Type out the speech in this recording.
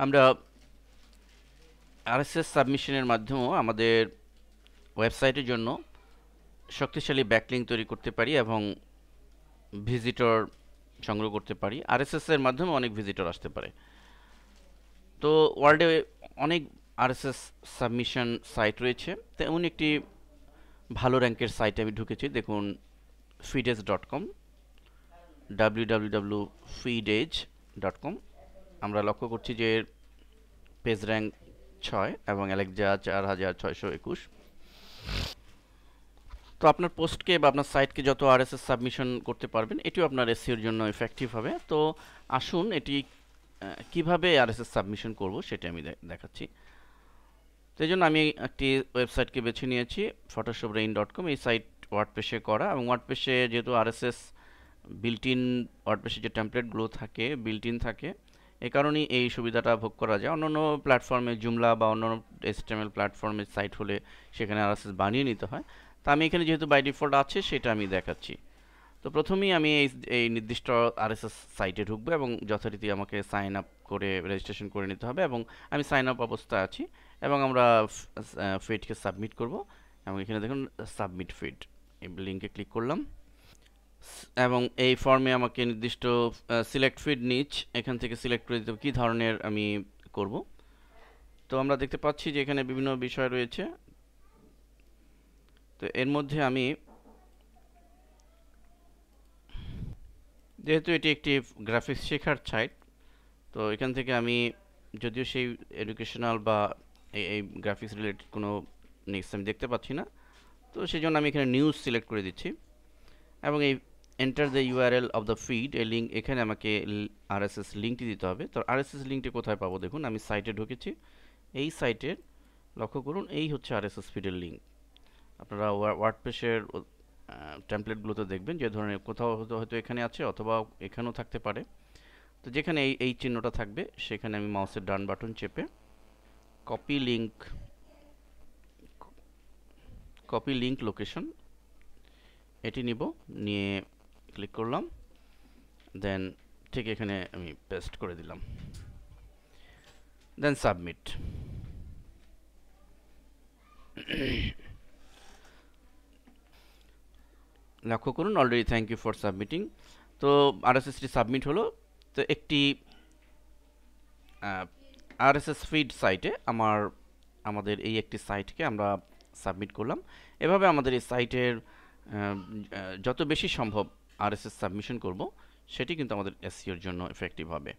আমরা আরএসএস সাবমিশনের মাধ্যমেও আমাদের ওয়েবসাইটের জন্য শক্তিশালী ব্যাকলিঙ্ক তৈরি করতে পারি এবং ভিজিটর সংগ্রহ করতে পারি। আরএসএস এর মাধ্যমে অনেক ভিজিটর আসতে পারে। তো ওয়ার্ল্ডে অনেক আরএসএস সাবমিশন সাইট রয়েছে, তেমন একটি ভালো র্যাঙ্কের সাইটে আমি ঢুকেছি। দেখুন feedage.com, www.feedage.com। আমরা লক্ষ্য করছি যে পেজ র্যাঙ্ক 6 এবং অ্যালেক্সা 4621। তো আপনার পোস্টকে বা আপনার সাইটকে যত আরএসএস সাবমিশন করতে পারবেন, এটিও আপনার এসইওর জন্য ইফেক্টিভ হবে। তো আসুন এটি কিভাবে আরএসএস সাবমিশন করব সেটা আমি দেখাচ্ছি। তো এই জন্য আমি একটি ওয়েবসাইটকে বেছে নিয়েছি, photoshopbrain.com। এই সাইট ওয়ার্ডপ্রেসে করা, এবং ওয়ার্ডপ্রেসে যেহেতু আরএসএস বিল্ট ইন, ওয়ার্ডপ্রেসে যে টেমপ্লেটগুলো থাকে বিল্ট ইন থাকে, এই কারণেই এই সুবিধাটা ভোগ করা যায়। অন্যান্য প্ল্যাটফর্মে জুমলা বা অন্যান্য HTML প্ল্যাটফর্মের সাইট হলে সেখানে আরএসএস বানিয়ে নিতে হয়। তা আমি এখানে যেহেতু বাই ডিফল্ট আছে সেটা আমি দেখাচ্ছি। তো প্রথমেই আমি এই নির্দিষ্ট আরএসএস সাইটে ঢুকবো এবং যথারীতি আমাকে সাইন আপ করে রেজিস্ট্রেশন করে নিতে হবে, এবং আমি সাইন আপ অবস্থায় আছি। এবং আমরা ফিডকে সাবমিট করব, এবং এখানে দেখুন সাবমিট ফিড, এই লিঙ্কে ক্লিক করলাম। এবং এই ফর্মে আমাকে নির্দিষ্ট সিলেক্ট ফিড নিচ, এখান থেকে সিলেক্ট করে দিতে হবে কী ধরনের আমি করব। তো আমরা দেখতে পাচ্ছি যে এখানে বিভিন্ন বিষয় রয়েছে। তো এর মধ্যে আমি, যেহেতু এটি একটি গ্রাফিক্স শেখার সাইট, তো এখান থেকে আমি, যদিও সেই এডুকেশনাল বা এই গ্রাফিক্স রিলেটেড কোনো নেক্সট আমি দেখতে পাচ্ছি না, তো সেই জন্য আমি এখানে নিউজ সিলেক্ট করে দিচ্ছি। এবং এই enter the URL of the feed, এই লিঙ্ক, এখানে আমাকে আরএসএস লিঙ্কটি দিতে হবে। তো আরএসএস লিঙ্কটি কোথায় পাবো? দেখুন আমি সাইটে ঢুকেছি, এই সাইটের লক্ষ্য করুন, এই হচ্ছে আরএসএস ফিডের লিঙ্ক। আপনারা ওয়ার্ডপ্রেসের টেমপ্লেটগুলোতে দেখবেন যে ধরনের কোথাও হয়তো এখানে আছে, অথবা এখানেও থাকতে পারে। তো যেখানে এই চিহ্নটা থাকবে সেখানে আমি মাউসের ডান বাটন চেপে কপি লিঙ্ক লোকেশন এটি নিব, নিয়ে ক্লিক করলাম, দেন ঠিক এখানে আমি পেস্ট করে দিলাম, দেন সাবমিট। লক্ষ্য করুন already thank you for submitting. তো আরএসএসটি সাবমিট হলো। তো একটি আরএসএস ফিড সাইটে আমাদের এই একটি সাইটকে আমরা সাবমিট করলাম। এভাবে আমাদের এই সাইটের যত বেশি সম্ভব আরএসএস সাবমিশন করব, সেটি কিন্তু আমাদের এসইওর জন্য এফেক্টিভ হবে।